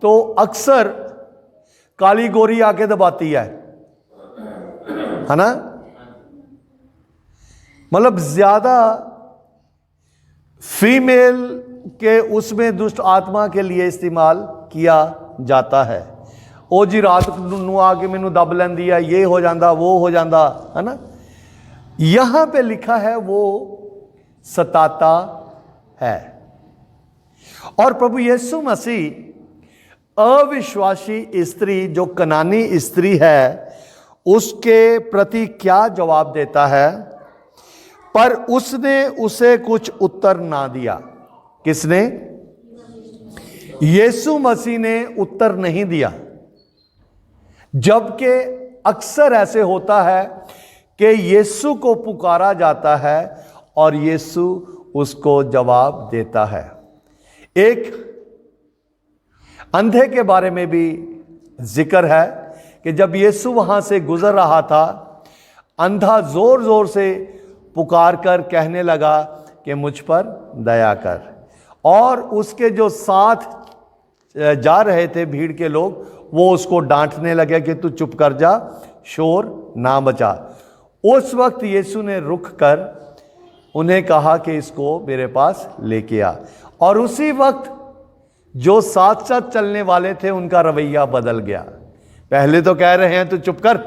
तो अक्सर काली गोरी आके दबाती है ना। मतलब ज्यादा फीमेल के उसमें दुष्ट आत्मा के लिए इस्तेमाल किया जाता है। ओ जी रात नू आके मैनू दब लैंदी है, ये हो जाता वो हो जाता है ना। यहां पे लिखा है वो सताता है। और प्रभु यीशु मसीह अविश्वासी स्त्री जो कनानी स्त्री है उसके प्रति क्या जवाब देता है? पर उसने उसे कुछ उत्तर ना दिया। किसने? यीशु मसीह ने उत्तर नहीं दिया। जबकि अक्सर ऐसे होता है कि यीशु को पुकारा जाता है और यीशु उसको जवाब देता है। एक अंधे के बारे में भी जिक्र है कि जब यीशु वहां से गुजर रहा था, अंधा जोर जोर से पुकार कर कहने लगा कि मुझ पर दया कर। और उसके जो साथ जा रहे थे भीड़ के लोग, वो उसको डांटने लगे कि तू चुप कर जा, शोर ना बचा। उस वक्त यीशु ने रुक कर उन्हें कहा कि इसको मेरे पास लेके आ। और उसी वक्त जो साथ साथ चलने वाले थे उनका रवैया बदल गया। पहले तो कह रहे हैं तू चुप कर,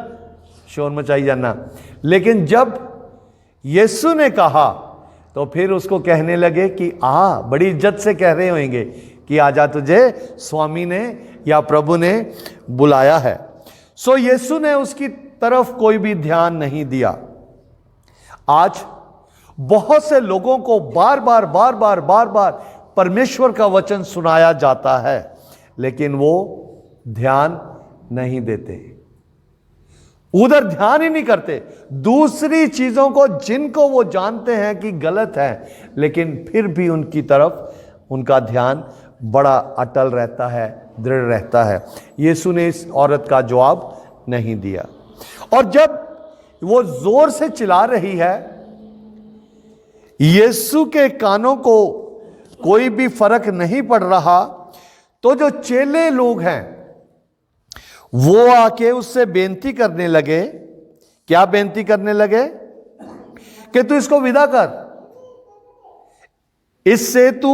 शोर मचाई जाना, लेकिन जब यीशु ने कहा तो फिर उसको कहने लगे कि आ, बड़ी इज्जत से कह रहे होंगे कि आजा, तुझे स्वामी ने या प्रभु ने बुलाया है। सो यीशु ने उसकी तरफ कोई भी ध्यान नहीं दिया। आज बहुत से लोगों को बार बार परमेश्वर का वचन सुनाया जाता है, लेकिन वो ध्यान नहीं देते, उधर ध्यान ही नहीं करते। दूसरी चीजों को जिनको वो जानते हैं कि गलत है, लेकिन फिर भी उनकी तरफ उनका ध्यान बड़ा अटल रहता है, दृढ़ रहता है। यीशु ने इस औरत का जवाब नहीं दिया। और जब वो जोर से चिल्ला रही है, यीशु के कानों को कोई भी फर्क नहीं पड़ रहा, तो जो चेले लोग हैं वो आके उससे बेनती करने लगे। क्या बेनती करने लगे? कि तू इसको विदा कर, इससे तू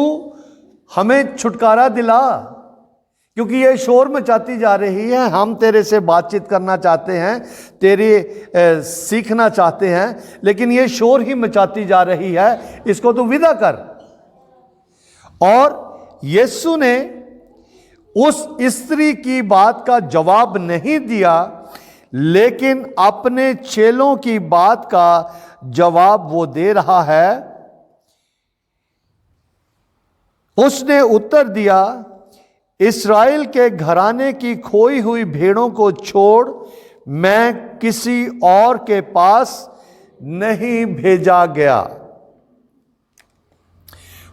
हमें छुटकारा दिला, क्योंकि ये शोर मचाती जा रही है। हम तेरे से बातचीत करना चाहते हैं, तेरे सीखना चाहते हैं, लेकिन ये शोर ही मचाती जा रही है, इसको तू विदा कर। और यीशु ने उस स्त्री की बात का जवाब नहीं दिया, लेकिन अपने चेलों की बात का जवाब वो दे रहा है। उसने उत्तर दिया, इस्राएल के घराने की खोई हुई भेड़ों को छोड़ मैं किसी और के पास नहीं भेजा गया।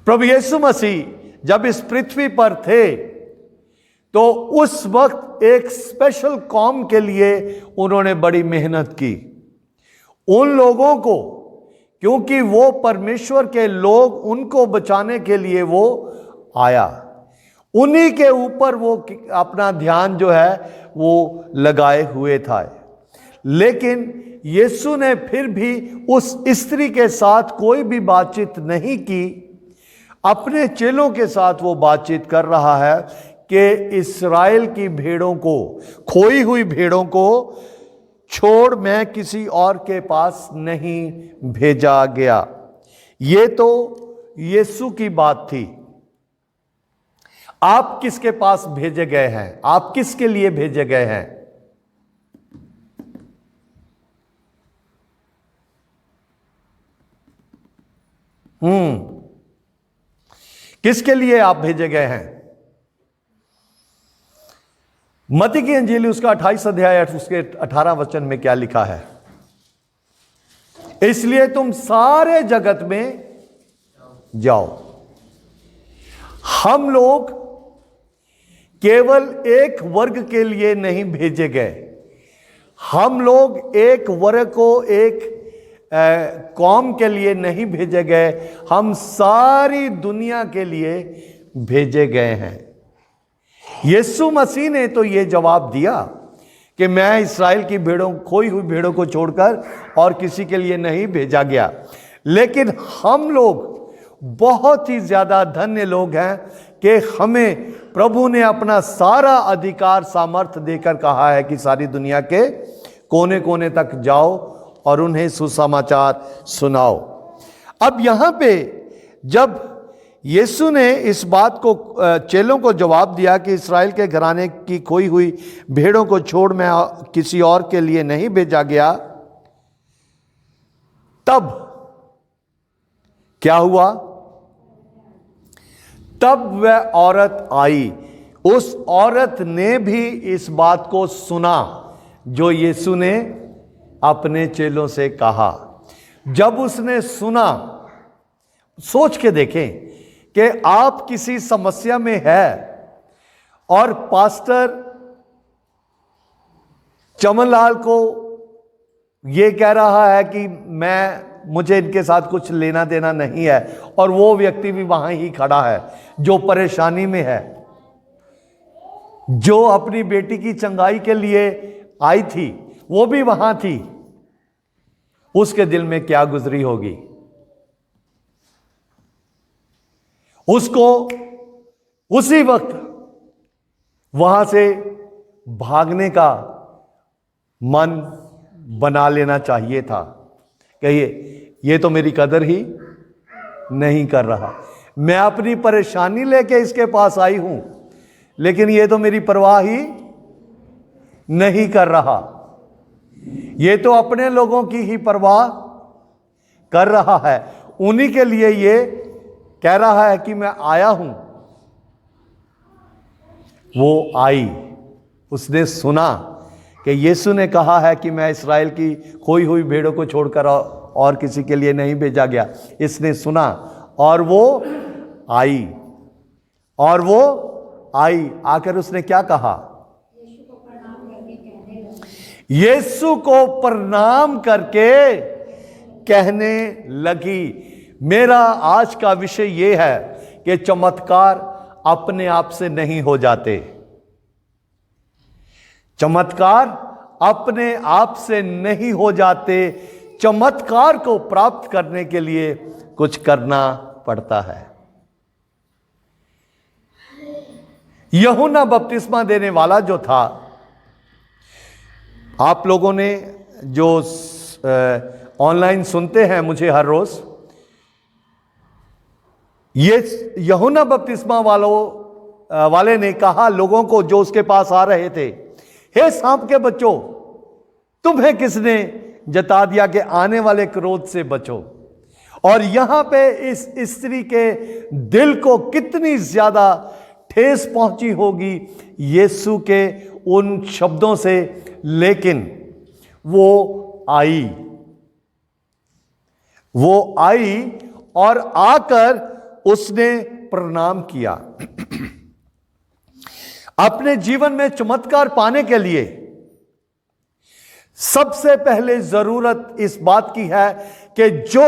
प्रभु यीशु मसीह जब इस पृथ्वी पर थे तो उस वक्त एक स्पेशल कौम के लिए उन्होंने बड़ी मेहनत की। उन लोगों को, क्योंकि वो परमेश्वर के लोग, उनको बचाने के लिए वो आया। उन्हीं के ऊपर वो अपना ध्यान जो है वो लगाए हुए था। लेकिन यीशु ने फिर भी उस स्त्री के साथ कोई भी बातचीत नहीं की। अपने चेलों के साथ वो बातचीत कर रहा है कि इस्राएल की भेड़ों को, खोई हुई भेड़ों को छोड़ मैं किसी और के पास नहीं भेजा गया। ये तो यीशु की बात थी। आप किसके पास भेजे गए हैं? आप किसके लिए भेजे गए हैं? किसके लिए आप भेजे गए हैं? मत्ती की अंजील उसका 28 अध्याय उसके 18 वचन में क्या लिखा है? इसलिए तुम सारे जगत में जाओ। हम लोग केवल एक वर्ग के लिए नहीं भेजे गए। हम लोग एक वर्ग को, एक कौम के लिए नहीं भेजे गए। हम सारी दुनिया के लिए भेजे गए हैं। यीशु मसीह ने तो ये जवाब दिया कि मैं इस्राएल की भेड़ों, खोई हुई भेड़ों को छोड़कर और किसी के लिए नहीं भेजा गया। लेकिन हम लोग बहुत ही ज्यादा धन्य लोग हैं कि हमें प्रभु ने अपना सारा अधिकार सामर्थ्य देकर कहा है कि सारी दुनिया के कोने कोने तक जाओ और उन्हें सुसमाचार सुनाओ। अब यहां पे जब यीशु ने इस बात को चेलों को जवाब दिया कि इस्राएल के घराने की खोई हुई भेड़ों को छोड़ मैं किसी और के लिए नहीं भेजा गया, तब क्या हुआ? तब वह औरत आई। उस औरत ने भी इस बात को सुना जो यीशु ने अपने चेलों से कहा। जब उसने सुना, सोच के देखें कि आप किसी समस्या में है और पास्टर चमनलाल को यह कह रहा है कि मुझे इनके साथ कुछ लेना देना नहीं है, और वो व्यक्ति भी वहां ही खड़ा है जो परेशानी में है, जो अपनी बेटी की चंगाई के लिए आई थी, वो भी वहां थी। उसके दिल में क्या गुजरी होगी? उसको उसी वक्त वहां से भागने का मन बना लेना चाहिए था। कहिए, ये तो मेरी कदर ही नहीं कर रहा, मैं अपनी परेशानी लेके इसके पास आई हूं, लेकिन ये तो मेरी परवाह ही नहीं कर रहा, ये तो अपने लोगों की ही परवाह कर रहा है, उन्हीं के लिए ये कह रहा है कि मैं आया हूं। वो आई, उसने सुना कि यीशु ने कहा है कि मैं इस्राएल की खोई हुई भेड़ों को छोड़कर और किसी के लिए नहीं भेजा गया। इसने सुना और वो आई, और वो आई आकर उसने क्या कहा? यीशु को प्रणाम करके कहने लगी। मेरा आज का विषय यह है कि चमत्कार अपने आप से नहीं हो जाते। चमत्कार अपने आप से नहीं हो जाते। चमत्कार को प्राप्त करने के लिए कुछ करना पड़ता है। यूहन्ना बपतिस्मा देने वाला जो था, आप लोगों ने जो ऑनलाइन सुनते हैं मुझे हर रोज, ये यूहन्ना बपतिस्मा वाले ने कहा लोगों को जो उसके पास आ रहे थे, हे सांप के बच्चों, तुम्हें किसने जता दिया कि आने वाले क्रोध से बचो। और यहां पे इस स्त्री के दिल को कितनी ज्यादा ठेस पहुंची होगी यीशु के उन शब्दों से, लेकिन वो आई और आकर उसने प्रणाम किया। अपने जीवन में चमत्कार पाने के लिए सबसे पहले जरूरत इस बात की है कि जो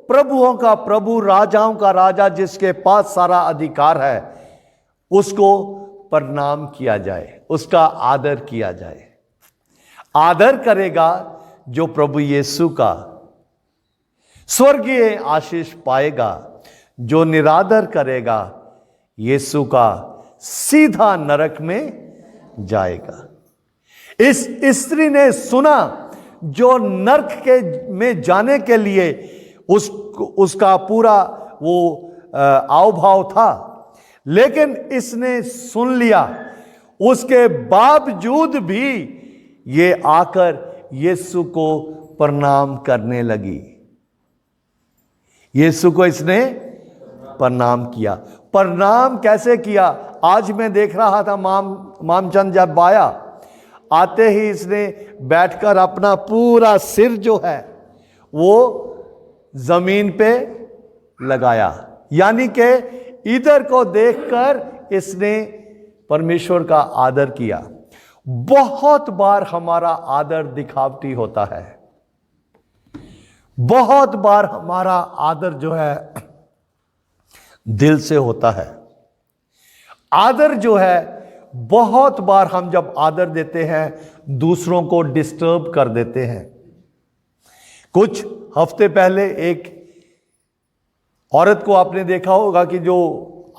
प्रभुओं का प्रभु, राजाओं का राजा, जिसके पास सारा अधिकार है, उसको प्रणाम किया जाए, उसका आदर किया जाए। आदर करेगा जो प्रभु यीशु का, स्वर्गीय आशीष पाएगा। जो निरादर करेगा यीशु का, सीधा नरक में जाएगा। इस स्त्री ने सुना जो नरक में जाने के लिए उसका पूरा वो आवभाव था, लेकिन इसने सुन लिया। उसके बावजूद भी ये आकर यीशु को प्रणाम करने लगी। यीशु को इसने प्रणाम किया। प्रणाम कैसे किया? आज मैं देख रहा था, मामचंद जब आया, आते ही इसने बैठकर अपना पूरा सिर जो है वो जमीन पे लगाया, यानी कि इधर को देखकर इसने परमेश्वर का आदर किया। बहुत बार हमारा आदर दिखावटी होता है। बहुत बार हमारा आदर जो है दिल से होता है। आदर जो है बहुत बार हम जब आदर देते हैं दूसरों को डिस्टर्ब कर देते हैं। कुछ हफ्ते पहले एक औरत को आपने देखा होगा कि जो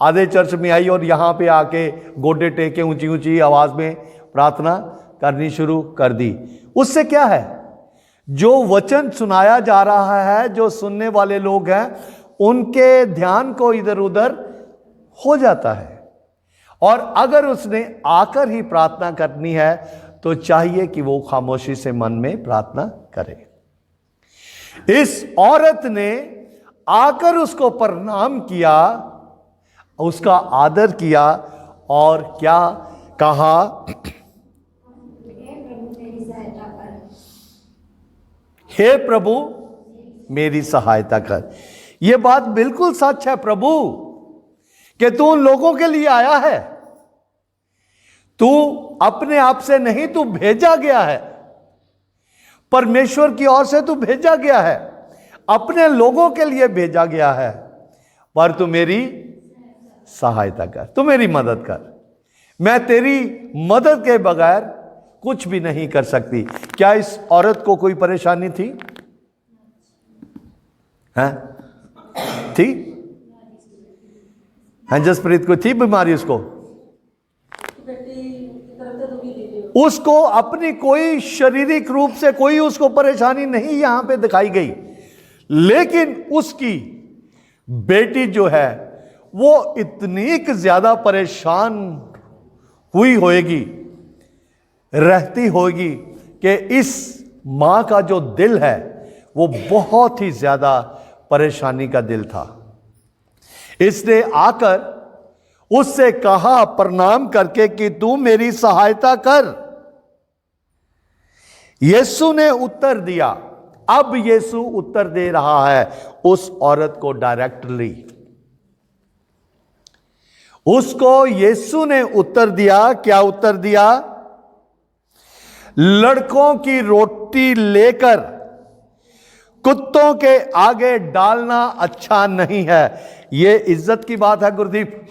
आधे चर्च में आई और यहां पे आके गोडे टेके ऊंची ऊंची आवाज में प्रार्थना करनी शुरू कर दी। उससे क्या है, जो वचन सुनाया जा रहा है, जो सुनने वाले लोग हैं, उनके ध्यान को इधर उधर हो जाता है। और अगर उसने आकर ही प्रार्थना करनी है तो चाहिए कि वो खामोशी से मन में प्रार्थना करे। इस औरत ने आकर उसको प्रणाम किया, उसका आदर किया और क्या कहा, हे प्रभु मेरी सहायता कर। यह बात बिल्कुल सच है प्रभु, कि तू उन लोगों के लिए आया है। तू अपने आप से नहीं, तू भेजा गया है, परमेश्वर की ओर से तू भेजा गया है, अपने लोगों के लिए भेजा गया है। पर तू मेरी सहायता कर, तू मेरी मदद कर। मैं तेरी मदद के बगैर कुछ भी नहीं कर सकती। क्या इस औरत को कोई परेशानी थी? हैं? थी? जसप्रीत को थी बीमारी? उसको अपनी कोई शारीरिक रूप से कोई उसको परेशानी नहीं यहां पे दिखाई गई, लेकिन उसकी बेटी जो है वो इतनी ज्यादा परेशान हुई होगी, रहती होगी, कि इस मां का जो दिल है वो बहुत ही ज्यादा परेशानी का दिल था। इसने आकर उससे कहा प्रणाम करके कि तू मेरी सहायता कर। यीशु ने उत्तर दिया। अब यीशु उत्तर दे रहा है उस औरत को डायरेक्टली। उसको यीशु ने उत्तर दिया। क्या उत्तर दिया? लड़कों की रोटी लेकर कुत्तों के आगे डालना अच्छा नहीं है। यह इज्जत की बात है गुरदीप,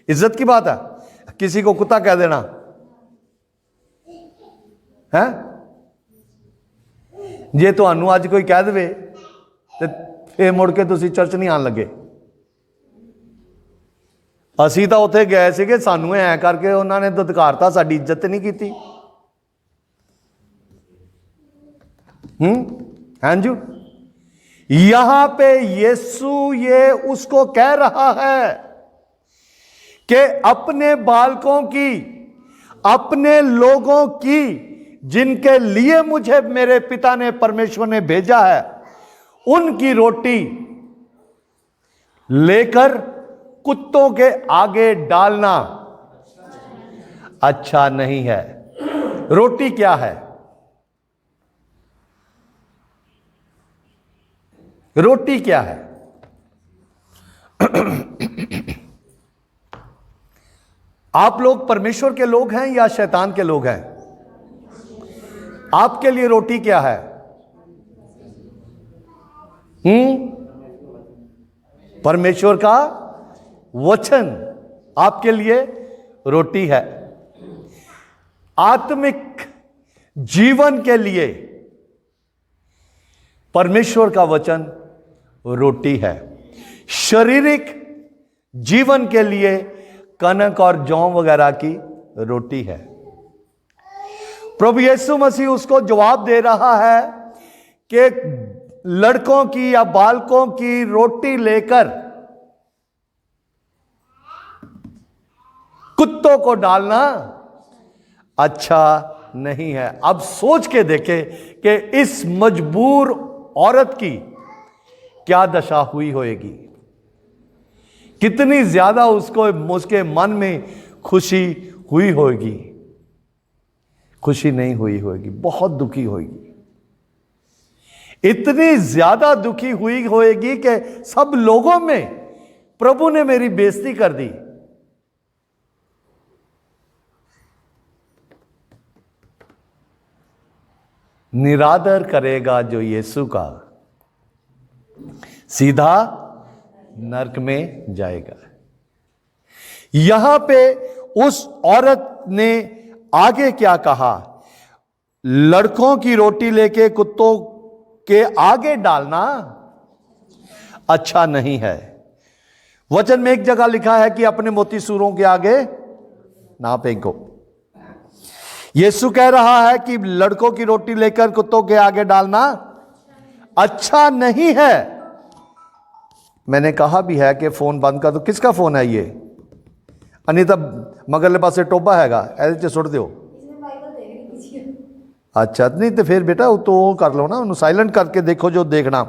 इज्जत की बात है। किसी को कुत्ता कह देना है? जे तुहानू अज कोई कह दे तो फिर मुड़ के तुसी चर्च नहीं आन लगे। असी तो उत्थे गए थे, सानू ऐ करके उन्होंने दुदकारता, साडी इज्जत नहीं की। हांजू, यहां पे यीशु ये उसको कह रहा है कि अपने बालकों की, अपने लोगों की, जिनके लिए मुझे मेरे पिता ने, परमेश्वर ने भेजा है, उनकी रोटी लेकर कुत्तों के आगे डालना अच्छा नहीं है। रोटी क्या है? रोटी क्या है? आप लोग परमेश्वर के लोग हैं या शैतान के लोग हैं? आपके लिए रोटी क्या है? परमेश्वर का वचन आपके लिए रोटी है। आत्मिक जीवन के लिए परमेश्वर का वचन रोटी है। शारीरिक जीवन के लिए कनक और जौ वगैरह की रोटी है। प्रभु यीशु मसीह उसको जवाब दे रहा है कि लड़कों की या बालकों की रोटी लेकर कुत्तों को डालना अच्छा नहीं है। अब सोच के देखें कि इस मजबूर औरत की क्या दशा हुई होगी, कितनी ज्यादा उसको, उसके मन में खुशी हुई होगी। खुशी नहीं हुई होगी, बहुत दुखी होगी। इतनी ज्यादा दुखी हुई होगी कि सब लोगों में प्रभु ने मेरी बेइज्जती कर दी। निरादर करेगा जो यीशु का, सीधा नरक में जाएगा। यहां पे उस औरत ने आगे क्या कहा? लड़कों की रोटी लेके कुत्तों के आगे डालना अच्छा नहीं है। वचन में एक जगह लिखा है कि अपने मोती सूरों के आगे ना फेंको। यीशु कह रहा है कि लड़कों की रोटी लेकर कुत्तों के आगे डालना अच्छा नहीं है। मैंने कहा भी है कि फोन बंद कर दो। किसका फोन है ये? अनिता मगरले पासे टोबा हैगा, ऐसे सुट दो। अच्छा, नहीं तो फिर बेटा तो वो कर लो ना, उन्हें साइलेंट करके देखो जो देखना।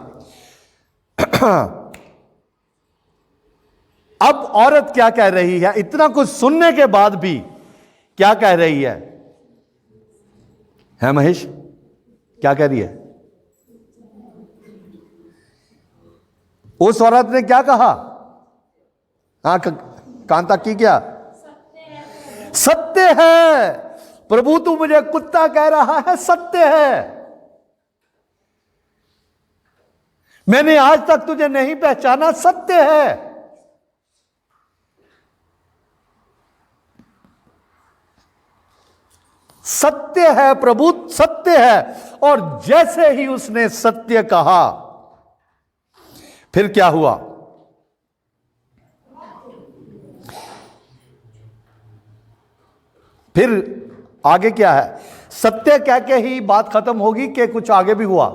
अब औरत क्या कह रही है? इतना कुछ सुनने के बाद भी क्या कह रही है महेश? क्या कह रही है? उस औरत ने क्या कहा? हाँ, कांता की क्या? सत्य है प्रभु, तू मुझे कुत्ता कह रहा है, सत्य है। मैंने आज तक तुझे नहीं पहचाना, सत्य है। सत्य है प्रभु, सत्य है। और जैसे ही उसने सत्य कहा, फिर क्या हुआ? फिर आगे क्या है? सत्य कह के ही बात खत्म होगी कि कुछ आगे भी हुआ?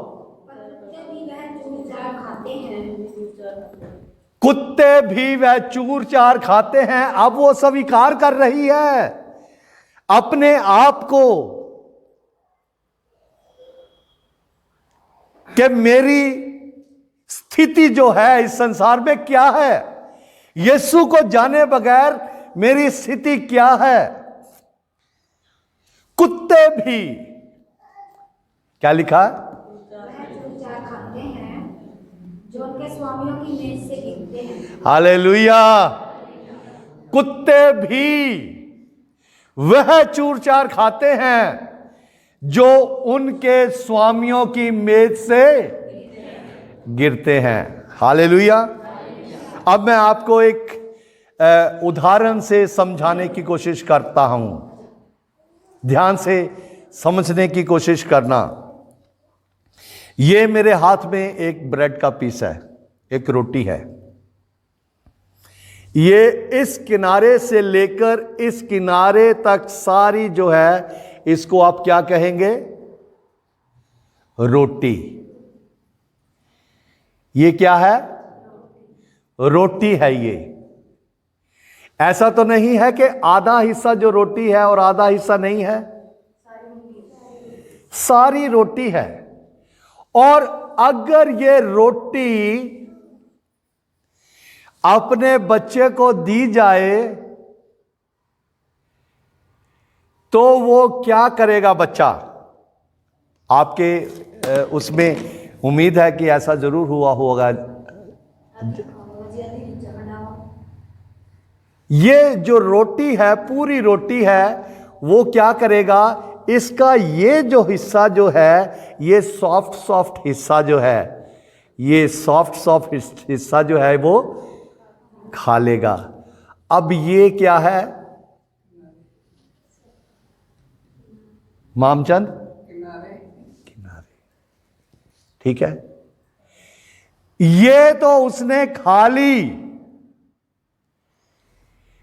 कुत्ते भी वह चूर चार खाते हैं। अब वो स्वीकार कर रही है अपने आप को कि मेरी स्थिति जो है इस संसार में क्या है, यीशु को जाने बगैर मेरी स्थिति क्या है। कुत्ते भी क्या लिखा है? खाते हैं जो उनके स्वामियों की मेज से गिरते हैं। हालेलुया। कुत्ते भी वह चूर चार खाते हैं जो उनके स्वामियों की मेज से गिरते हैं। हालेलुया। अब मैं आपको एक उदाहरण से समझाने की कोशिश करता हूं। ध्यान से समझने की कोशिश करना। यह मेरे हाथ में एक ब्रेड का पीस है, एक रोटी है। ये इस किनारे से लेकर इस किनारे तक सारी जो है, इसको आप क्या कहेंगे? रोटी। ये क्या है? रोटी है। ये ऐसा तो नहीं है कि आधा हिस्सा जो रोटी है और आधा हिस्सा नहीं है, सारी रोटी है। और अगर ये रोटी अपने बच्चे को दी जाए तो वो क्या करेगा बच्चा? आपके उसमें उम्मीद है कि ऐसा जरूर हुआ होगा। ये जो रोटी है, पूरी रोटी है, वो क्या करेगा? इसका ये जो हिस्सा जो है, ये सॉफ्ट सॉफ्ट हिस्सा जो है, ये सॉफ्ट सॉफ्ट हिस्सा जो है वो खा लेगा। अब ये क्या है मामचंद? किनारे। ठीक है, ये तो उसने खा ली,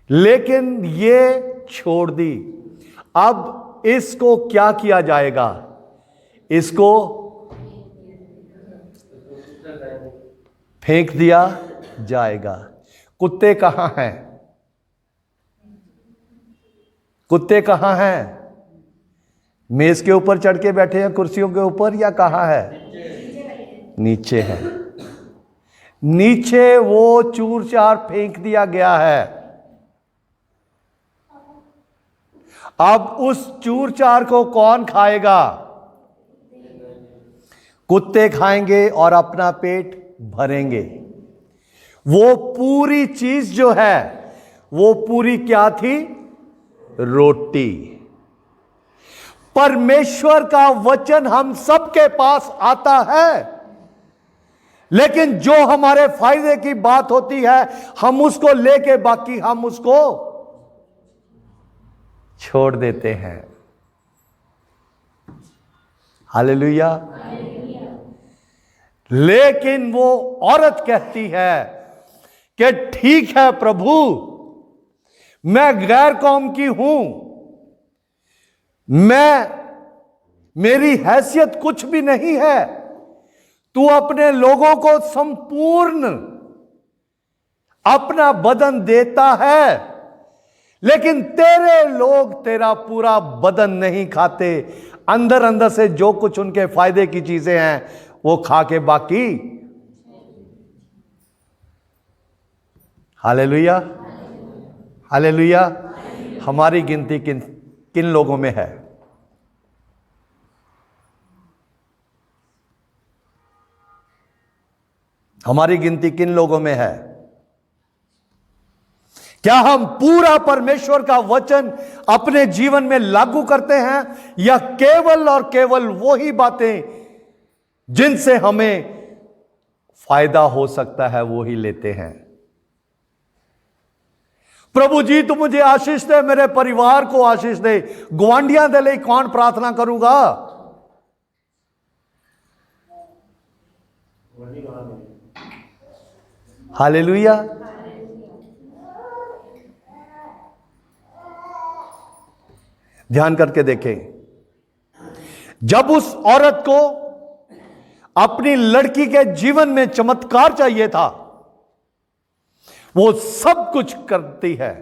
लेकिन ये छोड़ दी। अब इसको क्या किया जाएगा? इसको फेंक दिया जाएगा। कुत्ते कहां हैं? कुत्ते कहां हैं? मेज के ऊपर चढ़ के बैठे हैं, कुर्सियों के ऊपर, या कहां है? नीचे है। नीचे वो चूर चार फेंक दिया गया है। अब उस चूर चार को कौन खाएगा? कुत्ते खाएंगे और अपना पेट भरेंगे। वो पूरी चीज जो है, वो पूरी क्या थी? रोटी। परमेश्वर का वचन हम सबके पास आता है, लेकिन जो हमारे फायदे की बात होती है, हम उसको लेके बाकी हम उसको छोड़ देते हैं। हालेलुया। लेकिन वो औरत कहती है कि ठीक है प्रभु, मैं गैर कौम की हूं, मेरी हैसियत कुछ भी नहीं है, तू अपने लोगों को संपूर्ण अपना बदन देता है, लेकिन तेरे लोग तेरा पूरा बदन नहीं खाते। अंदर अंदर से जो कुछ उनके फायदे की चीजें हैं वो खा के बाकी। Hallelujah, hallelujah. हमारी गिनती किन किन लोगों में है? हमारी गिनती किन लोगों में है? क्या हम पूरा परमेश्वर का वचन अपने जीवन में लागू करते हैं, या केवल और केवल वो ही बातें जिनसे हमें फायदा हो सकता है वो ही लेते हैं? प्रभु जी तू मुझे आशीष दे, मेरे परिवार को आशीष दे, गुआंढियां दे लिए कौन प्रार्थना करूंगा? हालेलुया। ध्यान करके देखें, जब उस औरत को अपनी लड़की के जीवन में चमत्कार चाहिए था, वो सब कुछ करती है,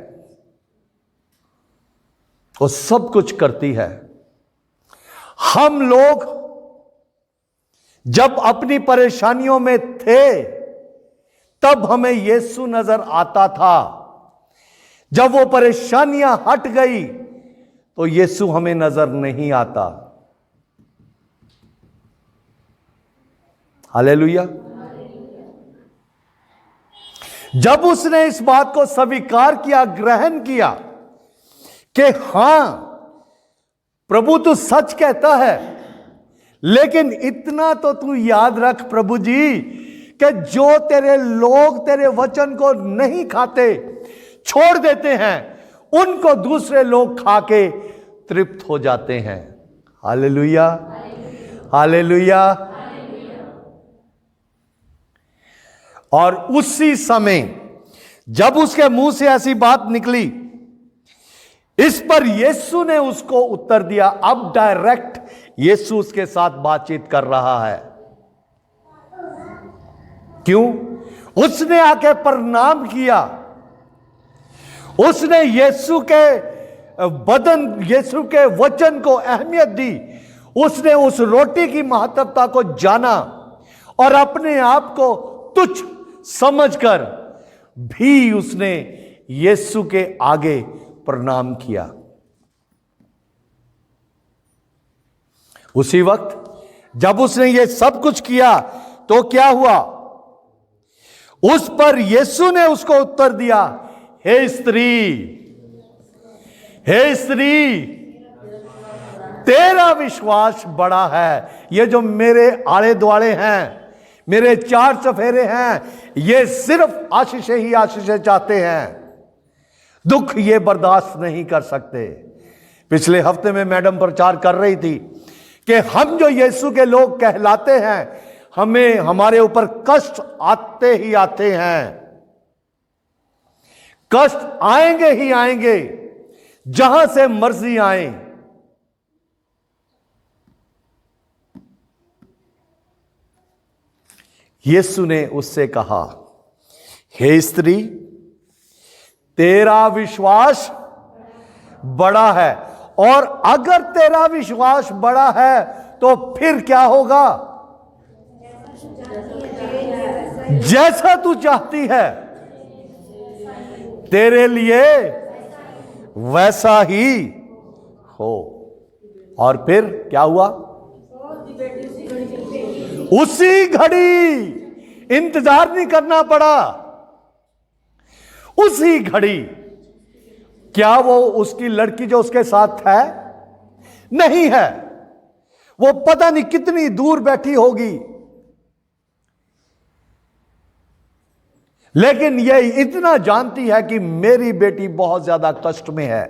वो सब कुछ करती है। हम लोग जब अपनी परेशानियों में थे तब हमें यीशु नजर आता था, जब वो परेशानियां हट गई तो यीशु हमें नजर नहीं आता। हालेलुया। जब उसने इस बात को स्वीकार किया, ग्रहण किया कि हां प्रभु तू सच कहता है, लेकिन इतना तो तू याद रख प्रभु जी कि जो तेरे लोग तेरे वचन को नहीं खाते, छोड़ देते हैं, उनको दूसरे लोग खा के तृप्त हो जाते हैं। Hallelujah, hallelujah. और उसी समय जब उसके मुंह से ऐसी बात निकली, इस पर यीशु ने उसको उत्तर दिया। अब डायरेक्ट यीशु उसके साथ बातचीत कर रहा है। क्यों? उसने आके प्रणाम किया, उसने यीशु के बदन, यीशु के वचन को अहमियत दी, उसने उस रोटी की महत्वता को जाना और अपने आप को तुच्छ समझकर भी उसने यीशु के आगे प्रणाम किया। उसी वक्त जब उसने ये सब कुछ किया तो क्या हुआ? उस पर यीशु ने उसको उत्तर दिया, हे स्त्री, हे स्त्री, तेरा विश्वास बड़ा है। ये जो मेरे आले दुआले हैं, मेरे चार चफेरे हैं, ये सिर्फ आशीषें ही आशीषें चाहते हैं, दुख ये बर्दाश्त नहीं कर सकते। पिछले हफ्ते में मैडम प्रचार कर रही थी कि हम जो यीशु के लोग कहलाते हैं, हमें हमारे ऊपर कष्ट आते ही आते हैं, कष्ट आएंगे ही आएंगे, जहां से मर्जी आए। यीशु ने उससे कहा, हे स्त्री, तेरा विश्वास बड़ा है। और अगर तेरा विश्वास बड़ा है तो फिर क्या होगा? जैसा तू चाहती है तेरे लिए वैसा ही हो। और फिर क्या हुआ? उसी घड़ी, इंतजार नहीं करना पड़ा, उसी घड़ी। क्या वो उसकी लड़की जो उसके साथ है? नहीं है, वो पता नहीं कितनी दूर बैठी होगी, लेकिन ये इतना जानती है कि मेरी बेटी बहुत ज्यादा कष्ट में है।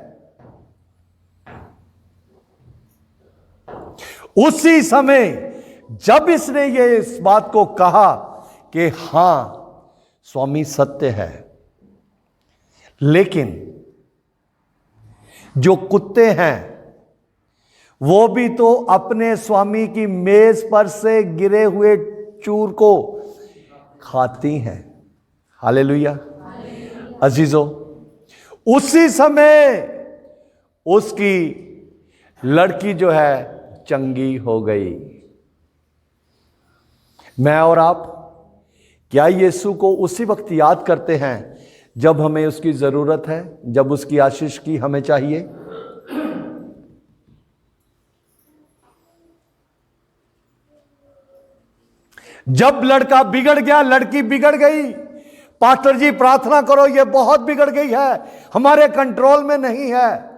उसी समय जब इसने ये इस बात को कहा कि हां स्वामी सत्य है, लेकिन जो कुत्ते हैं वो भी तो अपने स्वामी की मेज पर से गिरे हुए चूर को खाती हैं। हालेलुया। अजीजों, उसी समय उसकी लड़की जो है चंगी हो गई। मैं और आप क्या यीशु को उसी वक्त याद करते हैं जब हमें उसकी जरूरत है, जब उसकी आशीष की हमें चाहिए? जब लड़का बिगड़ गया, लड़की बिगड़ गई, पास्टर जी प्रार्थना करो ये बहुत बिगड़ गई है, हमारे कंट्रोल में नहीं है।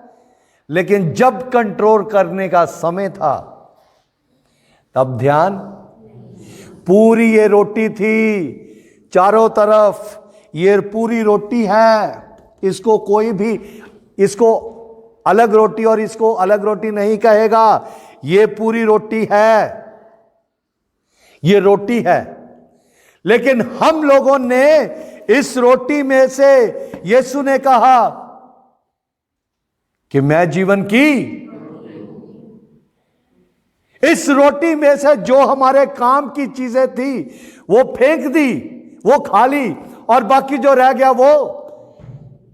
लेकिन जब कंट्रोल करने का समय था तब ध्यान, पूरी ये रोटी थी चारों तरफ, ये पूरी रोटी है, इसको कोई भी इसको अलग रोटी और इसको अलग रोटी नहीं कहेगा, ये पूरी रोटी है, ये रोटी है। लेकिन हम लोगों ने इस रोटी में से, यीशु ने कहा कि मैं जीवन की, इस रोटी में से जो हमारे काम की चीजें थी वो फेंक दी, वो खा ली, और बाकी जो रह गया वो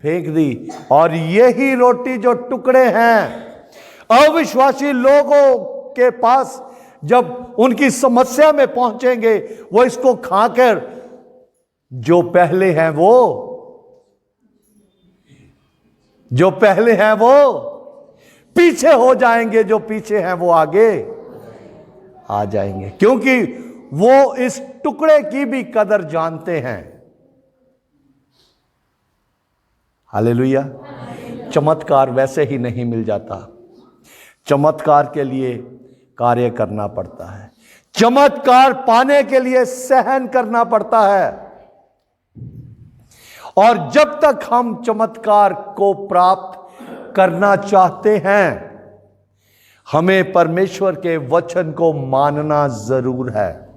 फेंक दी। और यही रोटी जो टुकड़े हैं अविश्वासी लोगों के पास जब उनकी समस्या में पहुंचेंगे, वो इसको खाकर जो पहले हैं वो पीछे हो जाएंगे, जो पीछे हैं वो आगे आ जाएंगे, क्योंकि वो इस टुकड़े की भी कदर जानते हैं। हालेलुया। चमत्कार वैसे ही नहीं मिल जाता, चमत्कार के लिए कार्य करना पड़ता है, चमत्कार पाने के लिए सहन करना पड़ता है। और जब तक हम चमत्कार को प्राप्त करना चाहते हैं, हमें परमेश्वर के वचन को मानना जरूर है।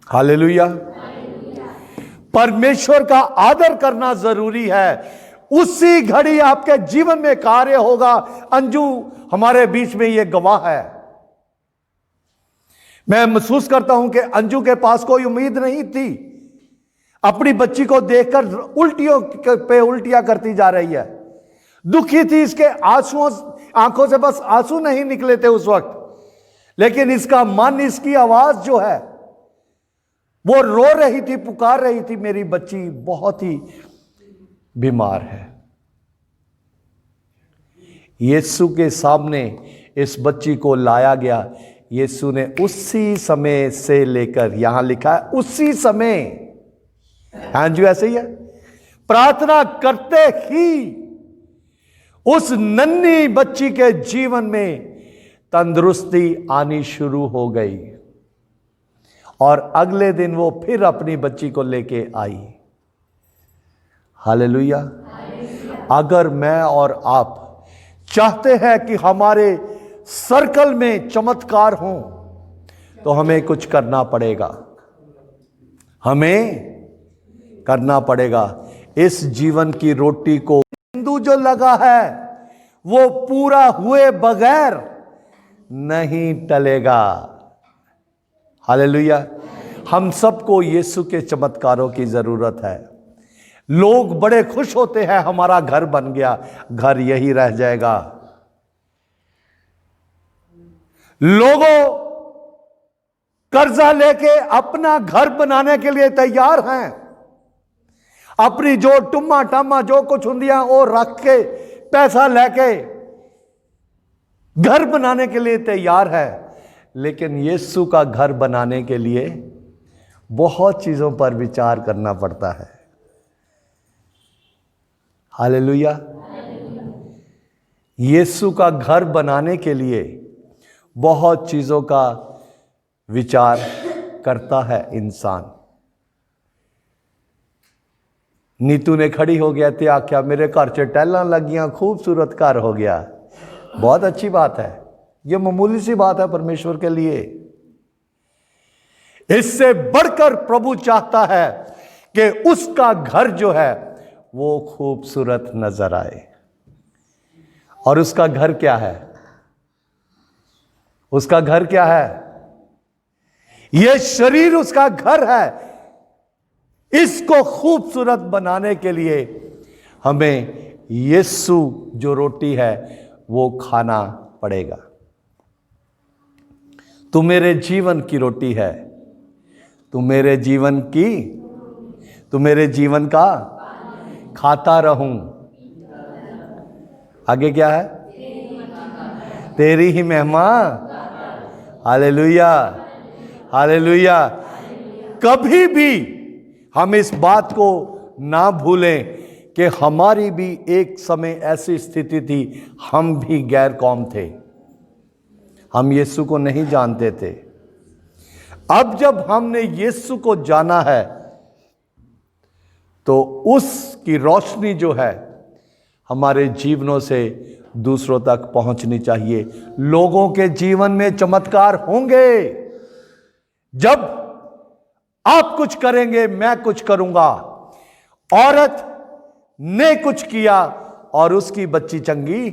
हालेलुया। परमेश्वर का आदर करना जरूरी है, उसी घड़ी आपके जीवन में कार्य होगा। अंजू हमारे बीच में ये गवाह है। मैं महसूस करता हूं कि अंजू के पास कोई उम्मीद नहीं थी, अपनी बच्ची को देखकर उल्टियों पे उल्टियां करती जा रही है, दुखी थी, इसके आंसुओं, आंखों से बस आंसू नहीं निकले थे उस वक्त, लेकिन इसका मन, इसकी आवाज जो है वो रो रही थी, पुकार रही थी, मेरी बच्ची बहुत ही बीमार है। यीशु के सामने इस बच्ची को लाया गया। यीशु ने उसी समय से लेकर, यहां लिखा है उसी समय, हाँ जी ऐसे ही है, प्रार्थना करते ही उस नन्ही बच्ची के जीवन में तंदुरुस्ती आनी शुरू हो गई, और अगले दिन वो फिर अपनी बच्ची को लेके आई। हालेलुया। अगर मैं और आप चाहते हैं कि हमारे सर्कल में चमत्कार हो, तो हमें कुछ करना पड़ेगा, हमें करना पड़ेगा। इस जीवन की रोटी को बिंदु जो लगा है वो पूरा हुए बगैर नहीं टलेगा। हालेलुया। हम सबको यीशु के चमत्कारों की जरूरत है। लोग बड़े खुश होते हैं, हमारा घर बन गया, घर यही रह जाएगा। लोगों कर्जा लेके अपना घर बनाने के लिए तैयार हैं, अपनी जो टुम्मा टामा जो कुछ हुंदियां वो रख के पैसा लेके घर बनाने के लिए तैयार है। लेकिन यीशु का घर बनाने के लिए बहुत चीजों पर विचार करना पड़ता है। हालेलुया। यीशु का घर बनाने के लिए बहुत चीजों का विचार करता है इंसान। नीतू ने खड़ी हो गया थे, आख्या मेरे घर च टैलां लगियां, खूबसूरत घर हो गया। बहुत अच्छी बात है, यह मामूली सी बात है परमेश्वर के लिए। इससे बढ़कर प्रभु चाहता है कि उसका घर जो है वो खूबसूरत नजर आए। और उसका घर क्या है? उसका घर क्या है? यह शरीर उसका घर है। इसको खूबसूरत बनाने के लिए हमें यीशु जो रोटी है वो खाना पड़ेगा। तू मेरे जीवन की रोटी है, तू मेरे जीवन की, तू मेरे जीवन का खाता रहूं। आगे क्या है? तेरी ही महिमा। Hallelujah, hallelujah. कभी भी हम इस बात को ना भूलें कि हमारी भी एक समय ऐसी स्थिति थी, हम भी गैर कौम थे, हम यीशु को नहीं जानते थे। अब जब हमने यीशु को जाना है तो उसकी रोशनी जो है हमारे जीवनों से दूसरों तक पहुंचनी चाहिए। लोगों के जीवन में चमत्कार होंगे जब आप कुछ करेंगे, मैं कुछ करूंगा। औरत ने कुछ किया और उसकी बच्ची चंगी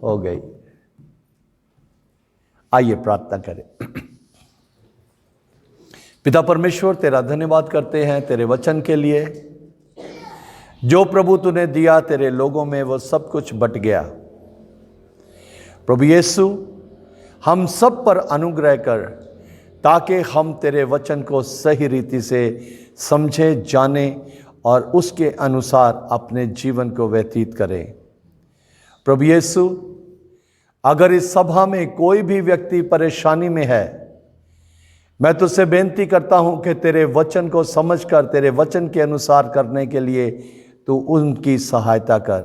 हो गई। आइए प्रार्थना करें। पिता परमेश्वर, तेरा धन्यवाद करते हैं तेरे वचन के लिए। जो प्रभु तूने दिया तेरे लोगों में वो सब कुछ बट गया। प्रभु यीशु, हम सब पर अनुग्रह कर ताकि हम तेरे वचन को सही रीति से समझे, जाने और उसके अनुसार अपने जीवन को व्यतीत करें। प्रभु यीशु, अगर इस सभा में कोई भी व्यक्ति परेशानी में है, मैं तुझसे बेनती करता हूं कि तेरे वचन को समझकर तेरे वचन के अनुसार करने के लिए तू उनकी सहायता कर।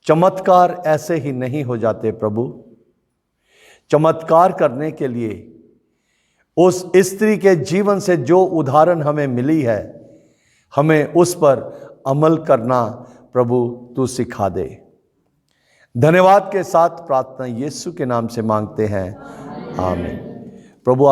चमत्कार ऐसे ही नहीं हो जाते प्रभु। चमत्कार करने के लिए उस स्त्री के जीवन से जो उदाहरण हमें मिली है, हमें उस पर अमल करना प्रभु तू सिखा दे। धन्यवाद के साथ प्रार्थना यीशु के नाम से मांगते हैं, आमीन। प्रभु आप